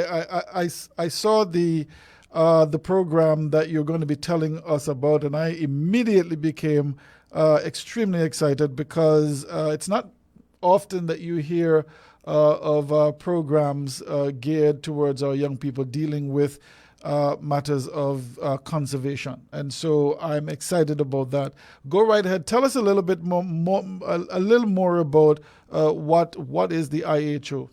I saw the program that you're going to be telling us about, and I immediately became extremely excited because it's not often that you hear of programs geared towards our young people dealing with matters of conservation. And so I'm excited about that. Go right ahead. Tell us a little bit a little more about what is the IHO.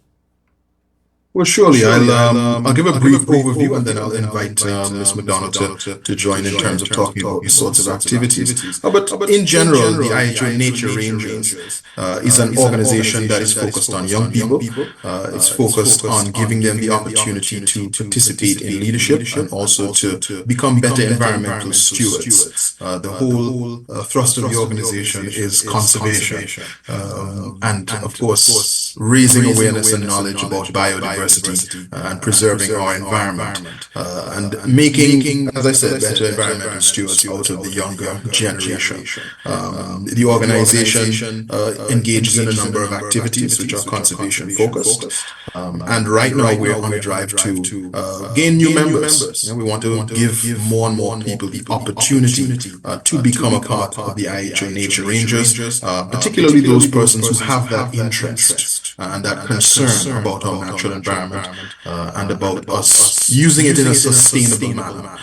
Well, surely I'll give a brief overview and then I'll invite Ms. McDonald to join in terms of talking about these sorts of activities. But in general, the IHO Nature Rangers is an organization that is focused on young people. It's focused on giving them the opportunity to participate in leadership and also to become better environmental stewards. The whole thrust of the organization is conservation and, of course, raising awareness and knowledge about biodiversity and preserving our environment and making, as I said, better environmental stewards out of the younger generation. The organization engages in a number of activities which are conservation focused, and right now we're on a drive to gain new members. We want to give more and more people the opportunity to become a part of the IHO Nature Rangers, particularly those persons who have that interest and that concern about our natural environment and about us using it in a sustainable manner.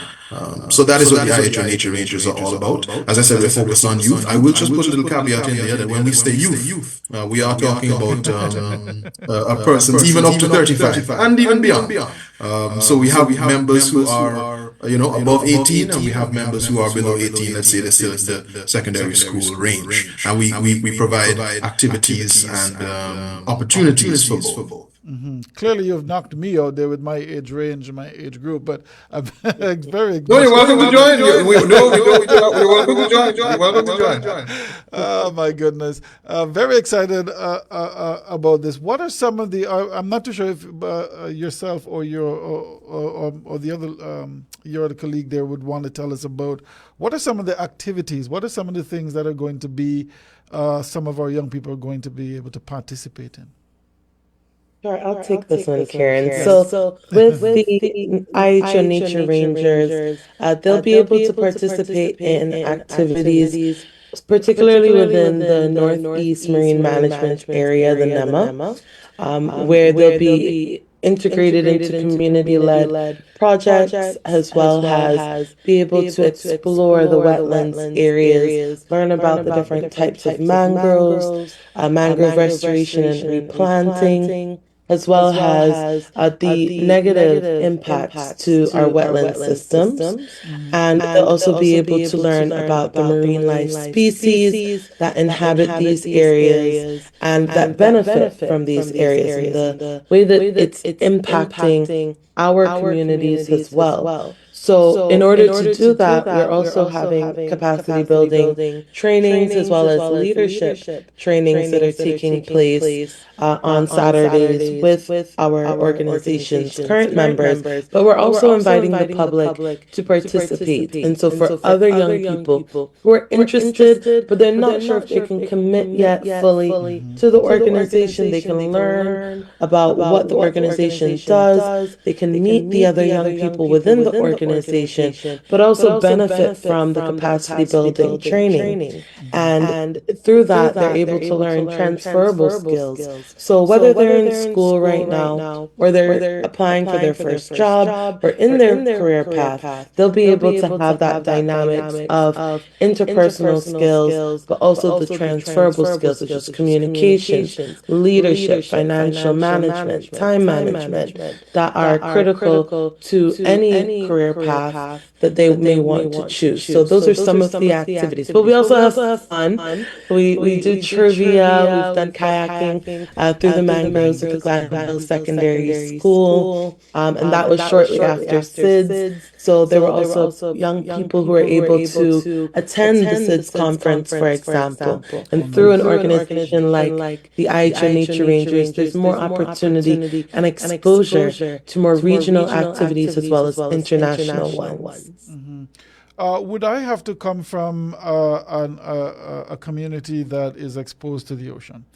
So that is what the IHO Nature Rangers are all about. As I said, we're focused on youth. I will just put a little caveat in there that when we say youth, we are talking about persons even up to 35 and even beyond. So we have members who are above 18, and we have members who are below 18. Let's say they're still in the secondary school range, and we provide activities and opportunities for both. Mm-hmm. Clearly, you've knocked me out there with my age range and my age group, but I'm very. No, you're welcome to join. You're welcome to join. You're welcome to join. Oh my goodness! Very excited about this. What are some of the? I'm not too sure if yourself or the other your other colleague there would want to tell us about. What are some of the activities? What are some of the things that are going to be some of our young people are going to be able to participate in? Sure, I'll take this one, Kieron. So with the IHO Nature Rangers, they'll be able to participate in activities, particularly within the Northeast Marine Management Area, the NEMA, where they'll be integrated into community-led projects, as well as be able to explore the wetlands areas, learn about the different types of mangroves, mangrove restoration and replanting, as well as the negative impacts to our wetland systems. And they'll also be able to learn about the marine life species that inhabit these areas and that benefit from these areas and the way that it's impacting our communities as well. So in order to do that, we're also having capacity building trainings as well as leadership trainings that are taking place on Saturdays with our organization's current members. But we're also inviting the public to participate. And so for other young people who are interested, but they're not sure if they can commit yet fully to the organization, they can learn about what the organization does. They can meet the other young people within the organization, but also benefit from the capacity building training. And through that, they're able to learn transferable skills. So whether they're in school right now, or they're applying for their first job, or in their career path, they'll be able to have that dynamics of interpersonal skills, but also the transferable skills such as communication, leadership, financial management, time management, that are critical to any career path that they may want to choose. So those are some of the activities. But we also have fun. We do trivia. We've done kayaking through the mangroves at the Glanville Secondary School. And that was shortly after SIDS. So there were also young people who were able to attend the SIDS conference, for example. And through an organization like the IHO Nature Rangers, there's more opportunity and exposure to more regional activities as well as international ones. Mm-hmm. Would I have to come from a community that is exposed to the ocean?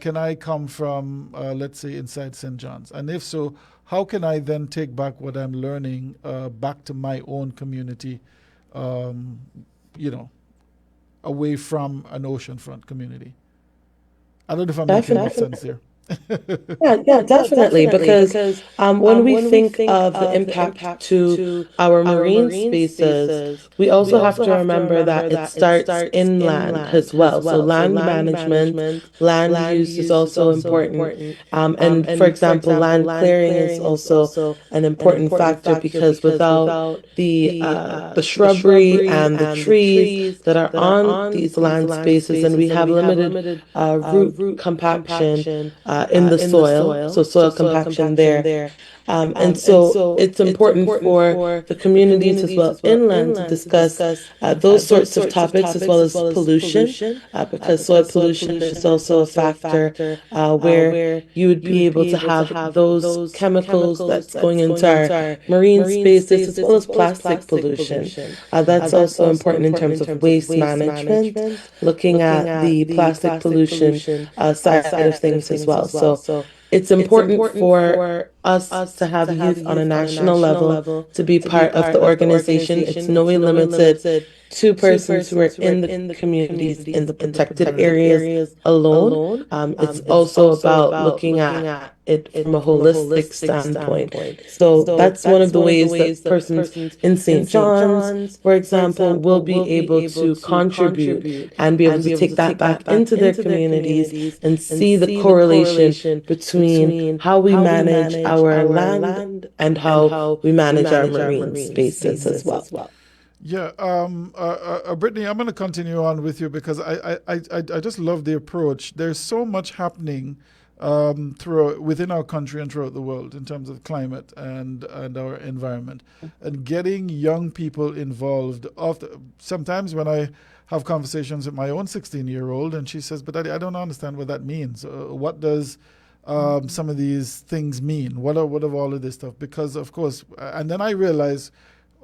Can I come from, let's say, inside St. John's? And if so, how can I then take back what I'm learning back to my own community, um, you know, away from an oceanfront community? I don't know if I'm making any sense here. Yeah, definitely. Because when we think of the impact to our marine spaces, we also have to remember that it starts inland as well. So land management, land use is also important. And for example, land clearing is also an important factor because without the shrubbery and the trees that are on these land spaces, and we have limited root compaction in the soil, so soil compaction there. And so it's important for the communities as well inland to discuss those sorts of topics as well as pollution, because soil pollution is also a factor where you would be able to have those chemicals that's going into our marine spaces as well as plastic pollution. That's also important in terms of waste management, looking at the plastic pollution side of things as well. So it's important for us to have youth on a national level to be part of the organization. It's no way limited to persons who are in the communities in the protected areas alone. It's also about looking at it from a holistic standpoint. So that's one of the ways that persons in St. John's, for example, will be able to contribute and be able to take that back into their communities and see the correlation between how we manage our land and how we manage our marine spaces as well. Yeah, Brittany, I'm going to continue on with you because I just love the approach. There's so much happening within our country and throughout the world in terms of climate and our environment, and getting young people involved. Sometimes when I have conversations with my own 16-year-old, and she says, "But Daddy, I don't understand what that means. What does some of these things mean? What of all of this stuff?" Because of course, and then I realize.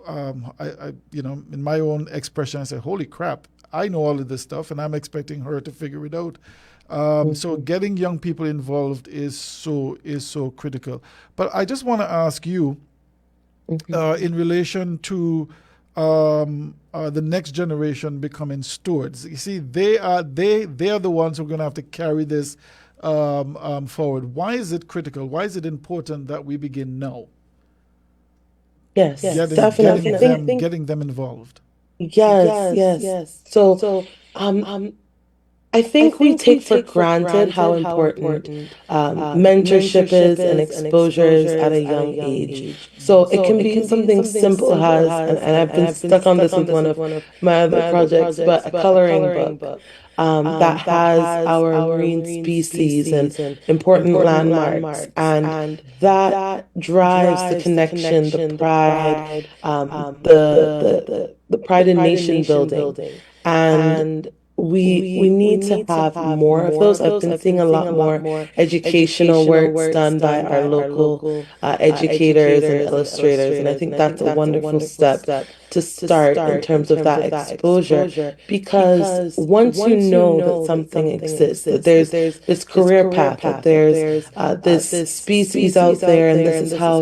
In my own expression, I say, "Holy crap! I know all of this stuff, and I'm expecting her to figure it out." So getting young people involved is so critical. But I just want to ask you, in relation to the next generation becoming stewards. You see, they are the ones who are going to have to carry this forward. Why is it critical? Why is it important that we begin now? Yes, definitely. Getting them involved. Yes. So, I think we take for granted how important mentorship is and exposure is at a young age. So it can be something simple as, and I've been stuck on this with one of my other projects, but a coloring book that has our marine species and important landmarks, and that drives the connection, the pride, the pride in nation building, and we need to have more of those. I've been seeing a lot more educational works done by our local educators and illustrators, and I think that's a wonderful step to start in terms of that exposure, because once you know that something exists, that there's this career path, that there's this species out there, and this is how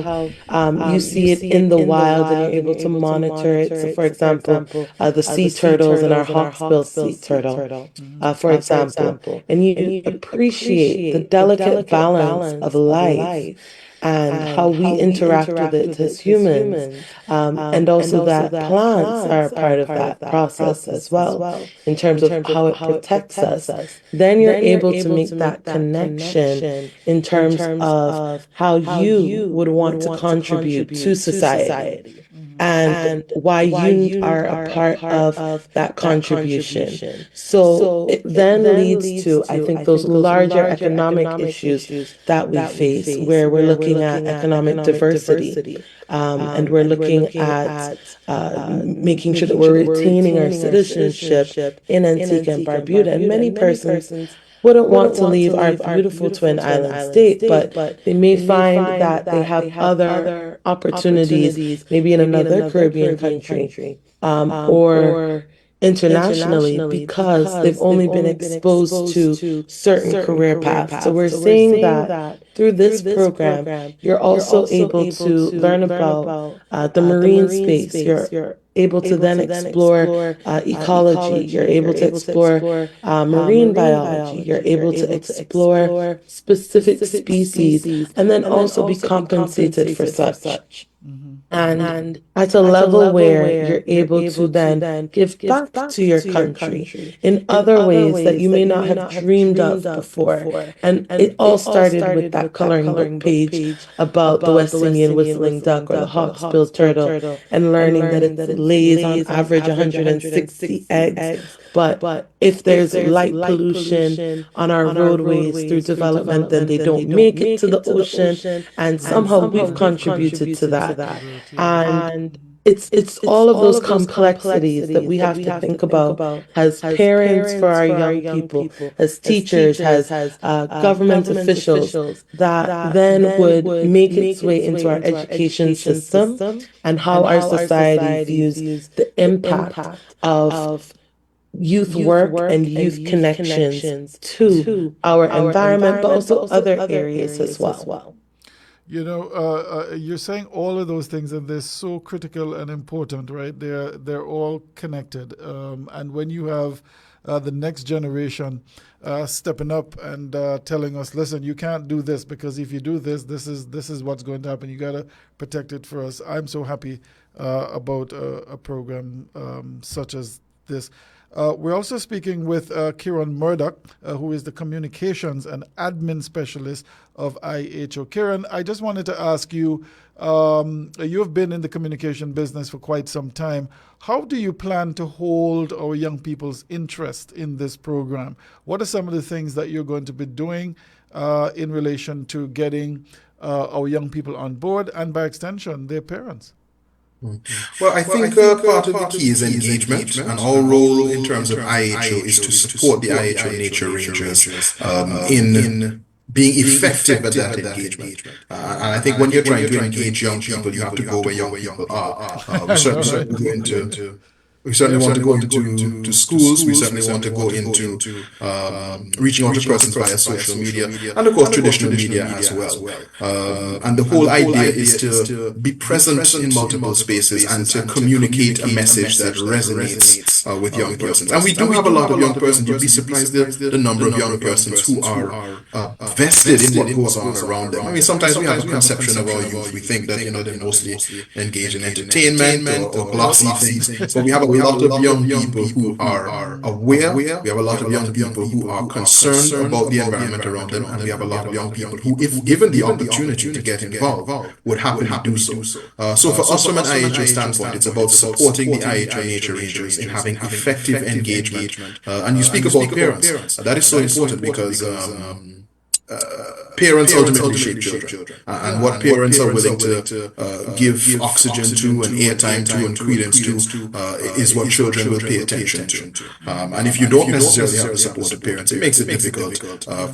you see it in the wild, and you're able to monitor it. So, for example, the sea turtles and our hawksbill sea turtle, for example, and you appreciate the delicate balance of life and how we interact with it as humans, and also that plants are a part of that process as well, in terms of how it protects us. Then you're able to make that connection in terms of how you would want to contribute to society, and why you are a part of that contribution. So it then leads to, I think, those larger economic issues that we face, where we're looking at economic diversity, and we're looking at making sure that we're retaining our citizenship in Antigua and Barbuda. And many persons wouldn't want to leave our beautiful twin island state, but they may find that they have other opportunities, maybe in another Caribbean country, or internationally because they've only been exposed to certain career paths. So we're saying that through this program, you're also able to learn about the marine space. You're able to then explore ecology. You're able to explore marine biology. You're able to explore specific species and then also be compensated for such. And at a level where you're able to then give back to your country in other ways that you may not have dreamed of before. And it all started with that coloring book page about the West Indian whistling duck or the hawksbill turtle and learning that it lays on average 160 eggs. But if there's light pollution on our roadways through development, then they don't make it to the ocean. And somehow we've contributed to that. And it's all of those complexities that we have to think about as parents for our young people, as teachers, as government officials, that then would make its way into our education system and how our society views the impact of youth work and youth connections to our environment, but also other areas as well. You know, you're saying all of those things, and they're so critical and important, right? They're all connected. And when you have the next generation stepping up and telling us, listen, you can't do this because if you do this, this is what's going to happen. You got to protect it for us. I'm so happy about a program such as this. We're also speaking with Kieron Murdoch, who is the Communications and Admin Specialist of IHO. Kieron, I just wanted to ask you, you've been in the communication business for quite some time. How do you plan to hold our young people's interest in this program? What are some of the things that you're going to be doing in relation to getting our young people on board and, by extension, their parents? Well, I think part of the key is engagement, and our role in terms of IHO is to support the IHO Nature Rangers in being effective at that engagement. And I think when you're trying to engage young people, you have to go where young people are. We certainly want to go into schools. We certainly want to go into reaching out to persons via social media and, of course, traditional media as well. And the whole idea is to be present in multiple spaces and to communicate a message that resonates with young persons. And we do have a lot of young persons. You'd be surprised the number of young persons who are vested in what goes on around them. I mean, sometimes we have a conception of our youth. We think that, they're mostly engaged in entertainment or glossy things. But we have a lot of young people who are aware. We have a lot of young people who are concerned about the environment around them, and we have a lot of young people who, if given the opportunity to get involved, would happily do so. So for us, from an IHO standpoint, it's about supporting the IHO Nature Rangers in having effective engagement. And you speak about parents. That is so important because parents ultimately shape children, and what parents are willing to give oxygen to and airtime to and credence to is what children will pay attention to. And if you don't necessarily have the support of parents, it makes it difficult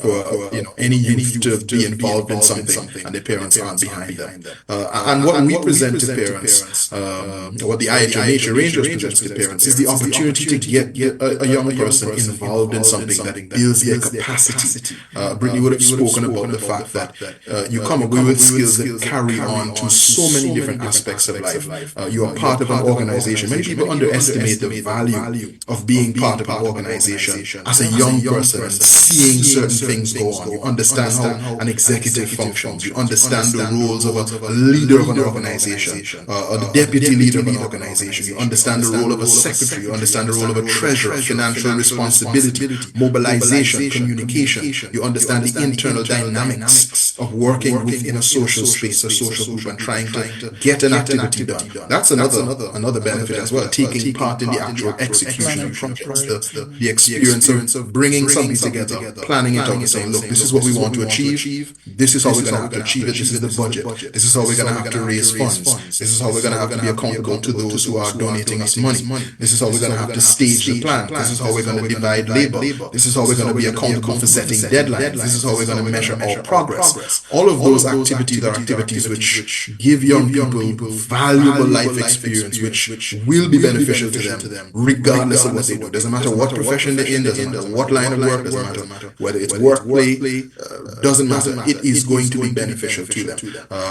for any youth to be involved in something and the parents aren't behind them. And what we present to parents, what the IHO Nature Rangers presents to parents, is the opportunity to get a young person involved in something that builds their capacity. Britney would have spoken about the fact that you come away with skills that carry on to so many different aspects of life. You are part of an organization. Many people underestimate the value of being part of an organization as a young person and seeing certain things go on. You understand how an executive functions. You understand the roles of a leader of an organization or the deputy leader of an organization. You understand the role of a secretary. You understand the role of a treasurer, financial responsibility, mobilization, communication. You understand the internal dynamics of working within a social space, a social group, and trying to get an activity done. That's another benefit as well, taking part in the actual execution of projects, the experience of bringing something together, planning it out and saying, look, this is what we want to achieve, this is how we're going to have to achieve it, this is the budget, this is how we're going to have to raise funds, this is how we're going to have to be accountable to those who are donating us money, this is how we're going to have to stage the plan, this is how we're going to divide labor, this is how we're going to be accountable for setting deadlines, this is how we're going to measure our progress. All of those activities are activities which give young people valuable life experience, which will be beneficial to them, regardless of what they do. Doesn't matter what profession they're in, doesn't matter what line of work, doesn't matter whether it's work, play, doesn't matter. It is going to be beneficial to them.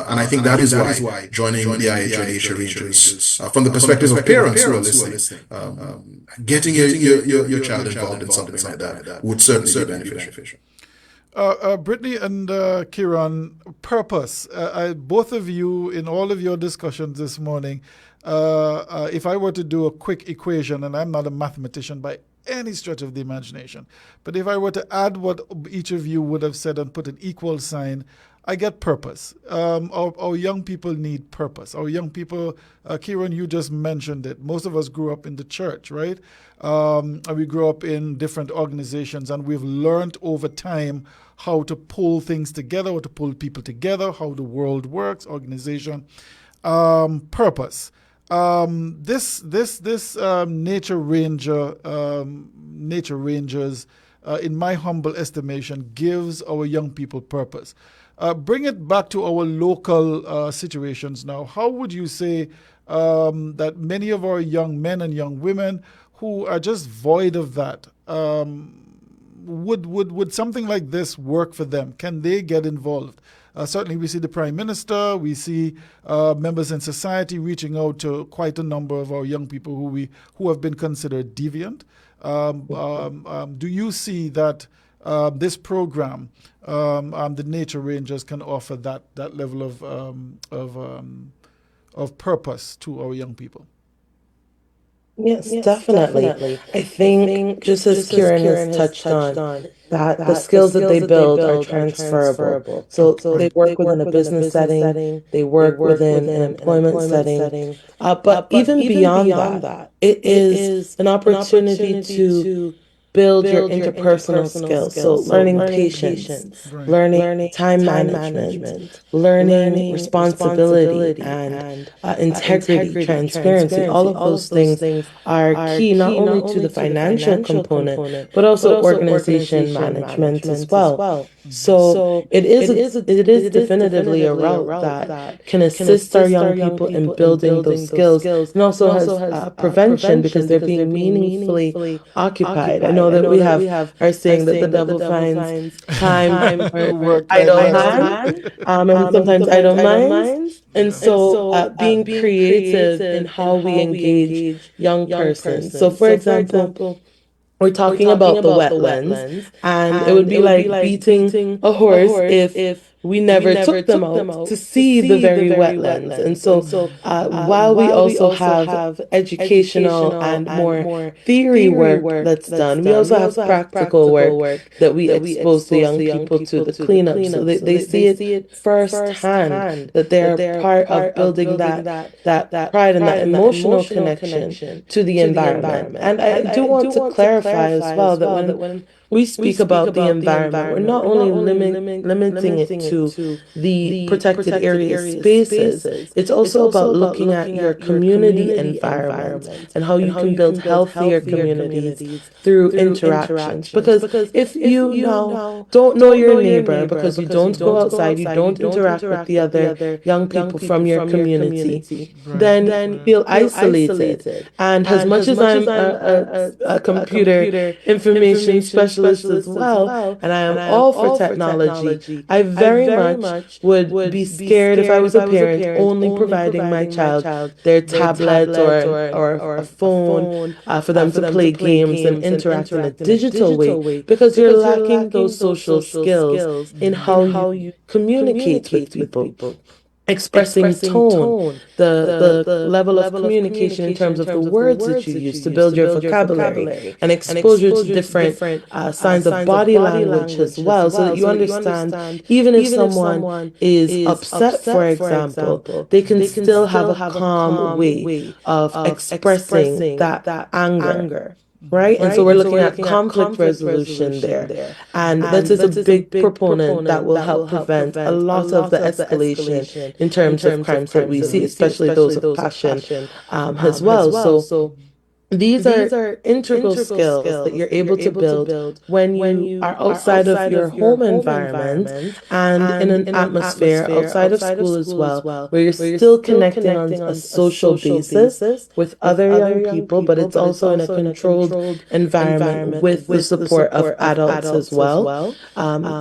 And I think that is why joining the IHO Nature Rangers, from the perspective of parents who are listening, getting your child involved in something like that would certainly be beneficial. Britney and Kieron, purpose. Both of you, in all of your discussions this morning, if I were to do a quick equation, and I'm not a mathematician by any stretch of the imagination, but if I were to add what each of you would have said and put an equal sign, I get purpose. Our young people need purpose. Our young people, Kieron, you just mentioned it. Most of us grew up in the church, right? And we grew up in different organizations, and we've learned over time how to pull things together, how to pull people together, how the world works, organization. Purpose. This Nature Rangers, in my humble estimation, gives our young people purpose. Bring it back to our local situations now. How would you say that many of our young men and young women who are just void of that, would something like this work for them? Can they get involved? Certainly we see the Prime Minister, we see members in society reaching out to quite a number of our young people who have been considered deviant. Do you see that this program, the Nature Rangers, can offer that level of purpose to our young people? Yes, definitely. I think just as Kieron has touched on, that the skills that they build are transferable. So they work within a business setting, they work within an employment setting, but even beyond that, it is an opportunity to build your interpersonal skills. So learning patience, learning time management, learning responsibility and integrity, transparency. All of those things are key not only to the financial component, but also organization management as well. So it is definitively a route that can assist our young people in building those skills, and also has prevention because they're being meaningfully occupied. I know that we have our saying that the devil finds time for idle hands, and sometimes idle minds. And so being creative in how we engage young persons. So for example, we're talking about the wetlands, and it would be like beating a horse if we never took them out to see the very wetlands. And so while we also have educational and more theory work that's done, we also have practical work that we expose the young people to, the cleanup, so they see it firsthand, that they're part of building that pride and that emotional connection to the environment. And I do want to clarify as well that when we speak about the environment, we're not only limiting it to the protected area spaces, it's also about looking at your community environment and how you can build healthier communities through interactions. Because if you now don't know your neighbor, because you don't go outside, you don't interact with the other young people from your community, then you feel isolated. And as much as I'm a computer information specialist as well, and I am all for technology, I very much would be scared if I was a parent only providing my child their tablet or a phone for them to play games and interact in a digital way, because you're lacking those social skills in how you communicate with people. Expressing tone, the level of communication in terms of the words that you use to build your vocabulary, and exposure to different signs of body language as well, so that you understand even if someone is upset, for example, they can still have a calm way of expressing that anger. Right? And so we're looking at conflict resolution there. And that is a big proponent that will help prevent a lot of the escalation in terms of crimes that we see, especially those of passion as well. So these are integral skills that you're able to build when you are outside of your home environment and in an atmosphere outside of school as well, where you're still connecting on a social basis with other young people, but it's also in a controlled environment with the support of adults as well,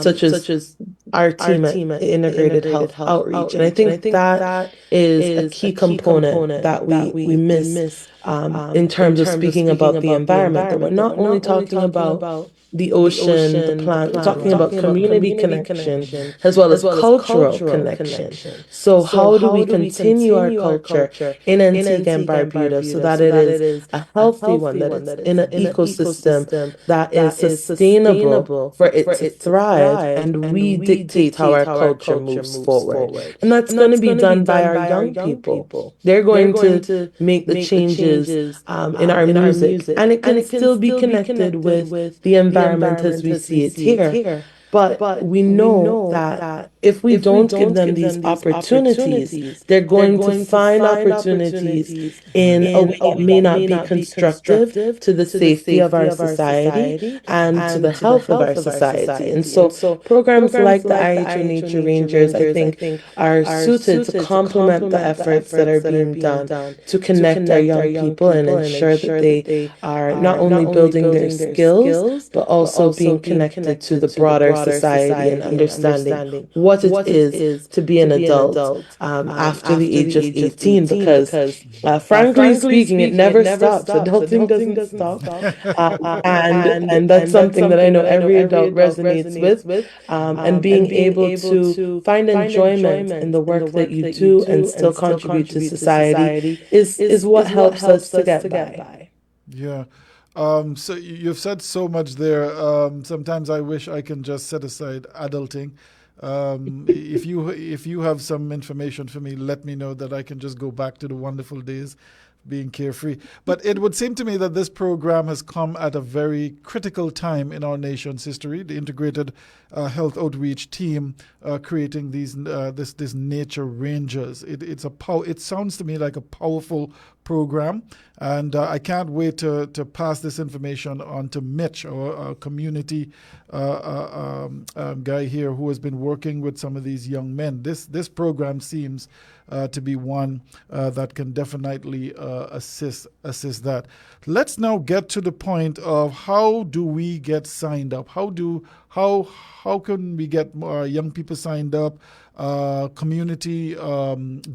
such as our team at Integrated Health Outreach. And I think that is a key component that we miss in terms of speaking about the environment, that we're not only talking about the ocean, the plant, we're talking about community connection as well as cultural connection. So how do we continue our culture in Antigua and Barbuda so that it is a healthy one, that it's in an ecosystem that is sustainable for it to thrive, and we dictate how our culture moves forward. And that's going to be done by our young people. They're going to make the changes in our music, and it can still be connected with the environment as we see it here. But we know that if we don't give them these opportunities, they're going to find opportunities in a way that may not be constructive to the safety of our society and to the health of our society. And so programs like the IHO Nature Rangers, I think, are suited to complement the efforts that are being done to connect our young people and ensure that they are not only building their skills, but also being connected to the broader society and understanding what it is to be an adult after the age of 18, because frankly speaking, it never stops. Adulting doesn't stop. And that's something that I know every adult resonates with. And being able to find enjoyment in the work that you do and still contribute to society is what helps us to get by. Yeah. So you've said so much there. Sometimes I wish I can just set aside adulting. If you have some information for me, let me know that I can just go back to the wonderful days being carefree. But it would seem to me that this program has come at a very critical time in our nation's history. The Integrated Health Outreach team creating this Nature Rangers. It sounds to me like a powerful program, and I can't wait to pass this information on to Mitch, our community guy here who has been working with some of these young men. This program seems to be one that can definitely assist that. Let's now get to the point of how do we get signed up? How can we get young people signed up, community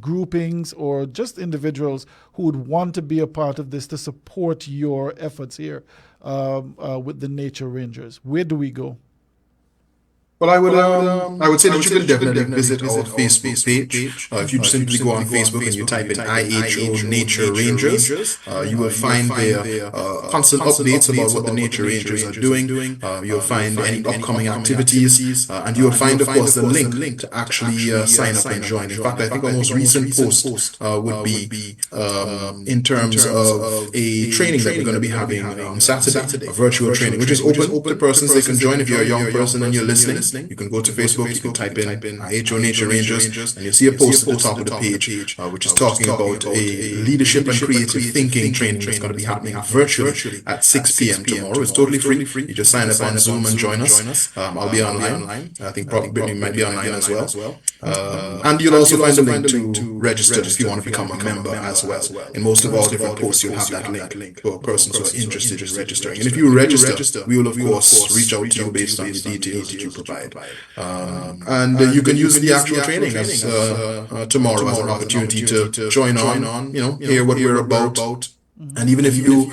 groupings, or just individuals who would want to be a part of this to support your efforts here with the Nature Rangers? Where do we go? Well, I would say that you can definitely visit our Facebook page. If you just simply go on Facebook and you type in IHO Nature Rangers, you will find there constant updates about what the Nature Rangers are doing. You'll find any upcoming activities, and you will find, of course, the link to actually sign up and join. In fact, I think our most recent post would be in terms of a training that we're going to be having on Saturday, a virtual training, which is open to persons. They can join. If you're a young person and you're listening, you can go to Facebook, you can type in IHO Nature Rangers, and you'll see a post at the top of the page, which is talking about a leadership and creative thinking training that's going to be happening virtually at 6 p.m. tomorrow. It's totally free. You just sign up on Zoom and join us. I'll be online. I think probably Britney might be online as well. And you'll also find a link to register if you want to become a member as well. In most of our different posts, you'll have that link for persons who are interested in registering. And if you register, we will, of course, reach out to you based on the details that you provide. And you can use the actual training as tomorrow as an opportunity to join on, hear what we're about. And even if you,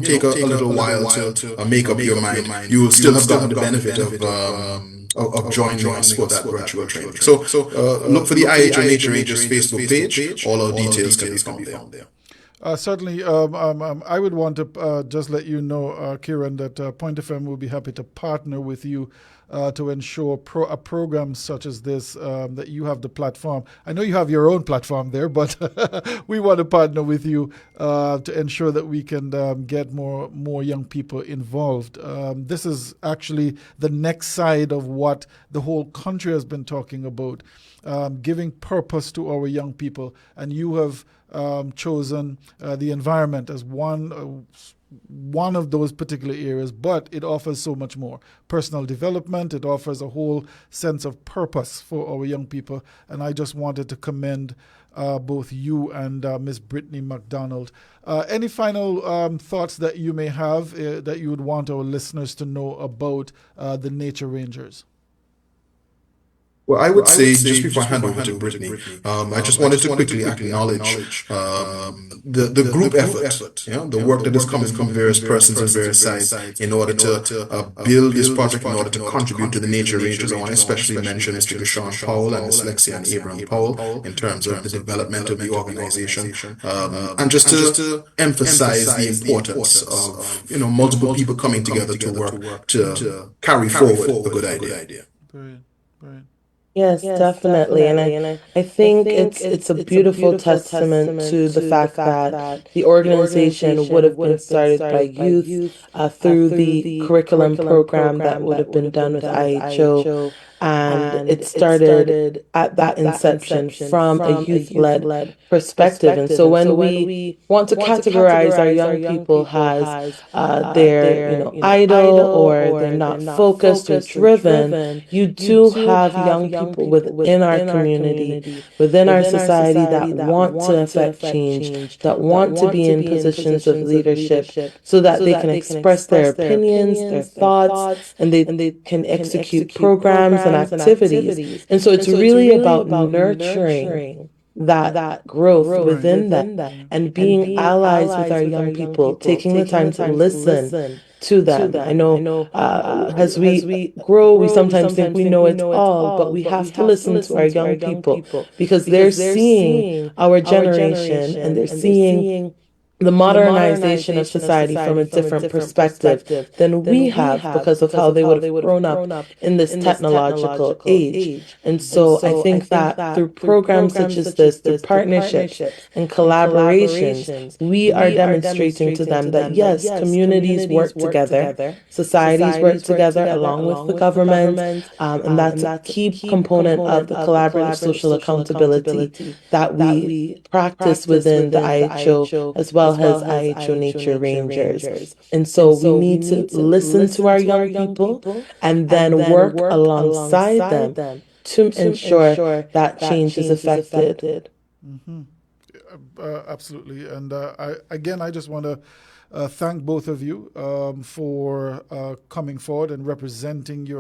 take a little while to make up your mind, you will still have gotten the benefit of joining us for that virtual training. So look for the IHO Nature Rangers Facebook page. All our details can be found there. Certainly, I would want to just let you know, Kieron, that Pointe FM will be happy to partner with you to ensure a program such as this, that you have the platform. I know you have your own platform there, but we want to partner with you to ensure that we can get more young people involved. This is actually the next side of what the whole country has been talking about, giving purpose to our young people. And you have chosen the environment as one of those particular areas, but it offers so much more. Personal development, it offers a whole sense of purpose for our young people. And I just wanted to commend both you and Miss Britney McDonald. Any final thoughts that you may have that you would want our listeners to know about the Nature Rangers? Well, I would say, just before I hand over to Brittany, I just wanted to quickly acknowledge the group effort, the work that is coming from various persons and various sides in order to build this project, in order to contribute to the Nature Rangers. I want to especially mention Mr. Deshaun Powell and Ms. Lexia and Abraham Powell in terms of the development of the organization, and just to emphasize the importance of multiple people coming together to work to carry forward a good idea. Brilliant, brilliant. Yes, definitely. And I think it's a beautiful testament to the fact that the organization would have been started by youth through the curriculum program that would have been done with IHO. And it started at that inception from a youth-led perspective. And so when we want to categorize our young people as they're idle or they're not focused or driven, you do have young people within our community, within our society that want to affect change, that want to be in positions of leadership so that they can express their opinions, their thoughts, and they can execute programs and activities. And so it's really about nurturing that growth within them and being allies with our young people, taking the time to listen to them. I know as we grow, we sometimes think we know it all, but we have to listen to our young people because they're seeing our generation and they're seeing the modernization of society from a different perspective than we have because of how they would have grown up in this technological age. And so I think that through programs such as this, through partnerships and collaborations, we are demonstrating to them that yes, communities work together, societies work together along with the government, and that's a key component of the collaborative social accountability that we practice within the IHO as well as IHO Nature Rangers. And so we need to listen to our young people and then work alongside them to ensure that change is effected. Mm-hmm. Absolutely. And I just want to thank both of you for coming forward and representing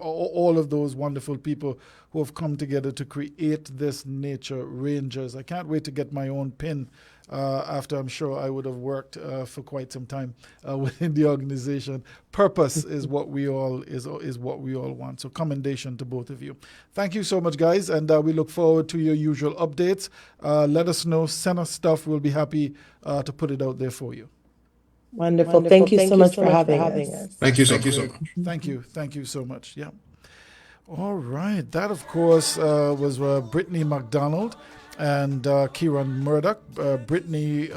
all of those wonderful people who have come together to create this Nature Rangers. I can't wait to get my own pin after I'm sure I would have worked for quite some time within the organization. Purpose is what we all want. So commendation to both of you. Thank you so much, guys, and we look forward to your usual updates. Let us know, send us stuff. We'll be happy to put it out there for you. Wonderful. Thank you so much for having us. Thank you so much. Thank you so much. Yeah. All right. That, of course, was Britney McDonald and Kieron Murdoch. Britney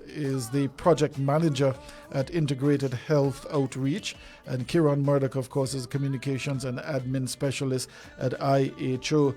is the project manager at Integrated Health Outreach, and Kieron Murdoch, of course, is a communications and admin specialist at IHO